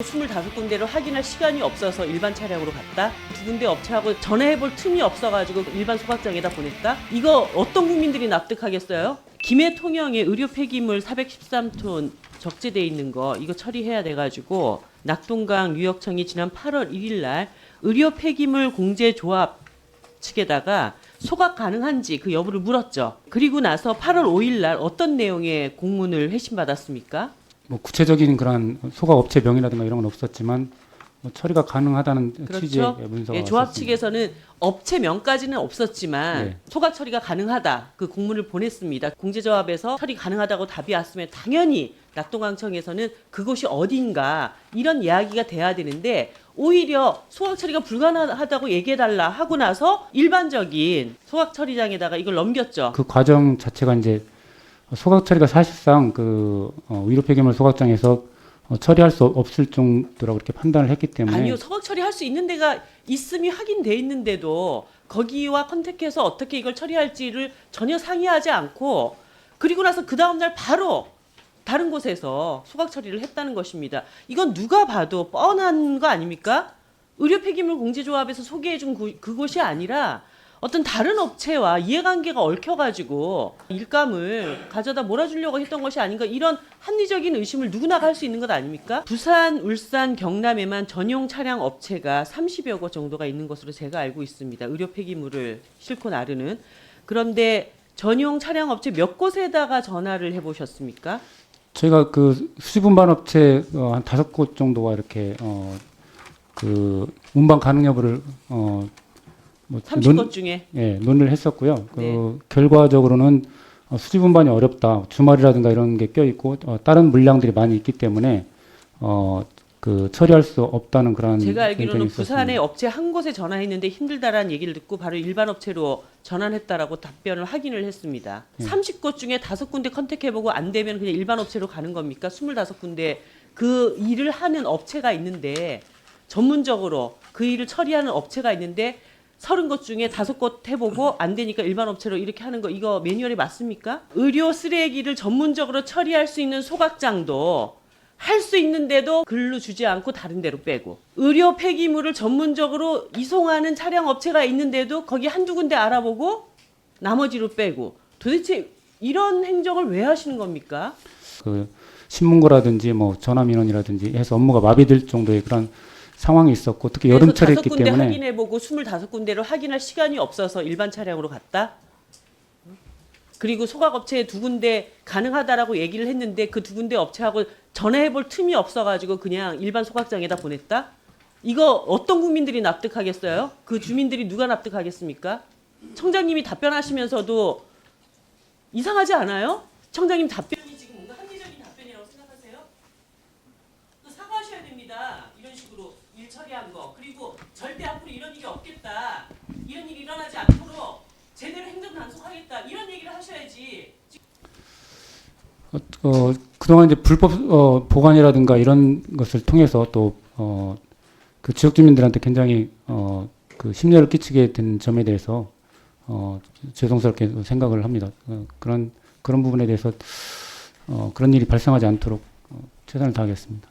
25군데를 확인할 시간이 없어서 일반 차량으로 갔다. 2군데 업체하고 전화해볼 틈이 없어가지고 일반 소각장에다 보냈다. 이거 어떤 국민들이 납득하겠어요? 김해 통영에 의료 폐기물 413톤 적재돼 있는 거 이거 처리해야 돼가지고 낙동강 유역청이 지난 8월 1일 날 의료 폐기물 공제조합 측에다가 소각 가능한지 그 여부를 물었죠. 그리고 나서 8월 5일 날 어떤 내용의 공문을 회신받았습니까? 뭐 구체적인 그런 소각 업체 명이라든가 이런 건 없었지만 뭐 처리가 가능하다는 그렇죠. 취지의 문서가 예, 조합 왔었습니다. 측에서는 업체명까지는 없었지만 네. 소각 처리가 가능하다 그 공문을 보냈습니다. 공제조합에서 처리 가능하다고 답이 왔으면 당연히 낙동강청에서는 그곳이 어딘가 이런 이야기가 돼야 되는데 오히려 소각 처리가 불가능하다고 얘기해달라 하고 나서 일반적인 소각 처리장에다가 이걸 넘겼죠. 그 과정 자체가 이제 소각 처리가 사실상 그 의료 폐기물 소각장에서 처리할 수 없을 정도라고 이렇게 판단을 했기 때문에 아니요, 소각 처리할 수 있는 데가 있음이 확인돼 있는데도 거기와 컨택해서 어떻게 이걸 처리할지를 전혀 상의하지 않고 그리고 나서 그 다음날 바로 다른 곳에서 소각 처리를 했다는 것입니다. 이건 누가 봐도 뻔한 거 아닙니까? 의료 폐기물 공제조합에서 소개해준 그곳이 아니라 어떤 다른 업체와 이해관계가 얽혀가지고 일감을 가져다 몰아주려고 했던 것이 아닌가 이런 합리적인 의심을 누구나 할 수 있는 것 아닙니까? 부산, 울산, 경남에만 전용 차량 업체가 30여 곳 정도가 있는 것으로 제가 알고 있습니다. 의료 폐기물을 싣고 나르는. 그런데 전용 차량 업체 몇 곳에다가 전화를 해보셨습니까? 저희가 그 수지분반 업체 한 5곳 정도와 이렇게 그 운반 가능 여부를 뭐 30곳 중에. 예, 논의를 했었고요. 그 네. 결과적으로는 수지 분반이 어렵다. 주말이라든가 이런 게 껴있고 다른 물량들이 많이 있기 때문에 그 처리할 수 없다는 그런 제가 알기로는 의견이 부산의 있었습니다. 업체 한 곳에 전화했는데 힘들다라는 얘기를 듣고 바로 일반 업체로 전환했다라고 답변을 확인을 했습니다. 예. 30곳 중에 5군데 컨택해보고 안 되면 그냥 일반 업체로 가는 겁니까? 25군데 그 일을 하는 업체가 있는데 전문적으로 그 일을 처리하는 업체가 있는데 30곳 중에 5곳 해보고 안 되니까 일반 업체로 이렇게 하는 거 이거 매뉴얼에 맞습니까? 의료 쓰레기를 전문적으로 처리할 수 있는 소각장도 할 수 있는데도 글로 주지 않고 다른 데로 빼고 의료 폐기물을 전문적으로 이송하는 차량 업체가 있는데도 거기 한두 군데 알아보고 나머지로 빼고 도대체 이런 행정을 왜 하시는 겁니까? 그 신문고라든지 뭐 전화 민원이라든지 해서 업무가 마비될 정도의 그런 상황이 있었고 특히 여름철이었기 그래서 5군데 때문에 확인해보고 25군데를 확인할 시간이 없어서 일반 차량으로 갔다? 그리고 소각업체에 2군데 가능하다라고 얘기를 했는데 그 2군데 업체하고 전화해볼 틈이 없어가지고 그냥 일반 소각장에다 보냈다? 이거 어떤 국민들이 납득하겠어요? 그 주민들이 누가 납득하겠습니까? 청장님이 답변하시면서도 이상하지 않아요? 청장님 답변이 지금 뭔가 합리적인 답변이라고 생각하세요? 또 사과하셔야 됩니다. 이런 식으로 일 처리한 거. 그리고 절대 앞으로 이런 일이 없겠다. 이런 일이 일어나지 않도록 제대로 행정 단속하겠다. 이런 얘기를 하셔야지. 그동안 이제 불법 보관이라든가 이런 것을 통해서 또 그 지역 주민들한테 굉장히 그 심려를 끼치게 된 점에 대해서 죄송스럽게 생각을 합니다. 그런 부분에 대해서 그런 일이 발생하지 않도록 최선을 다하겠습니다.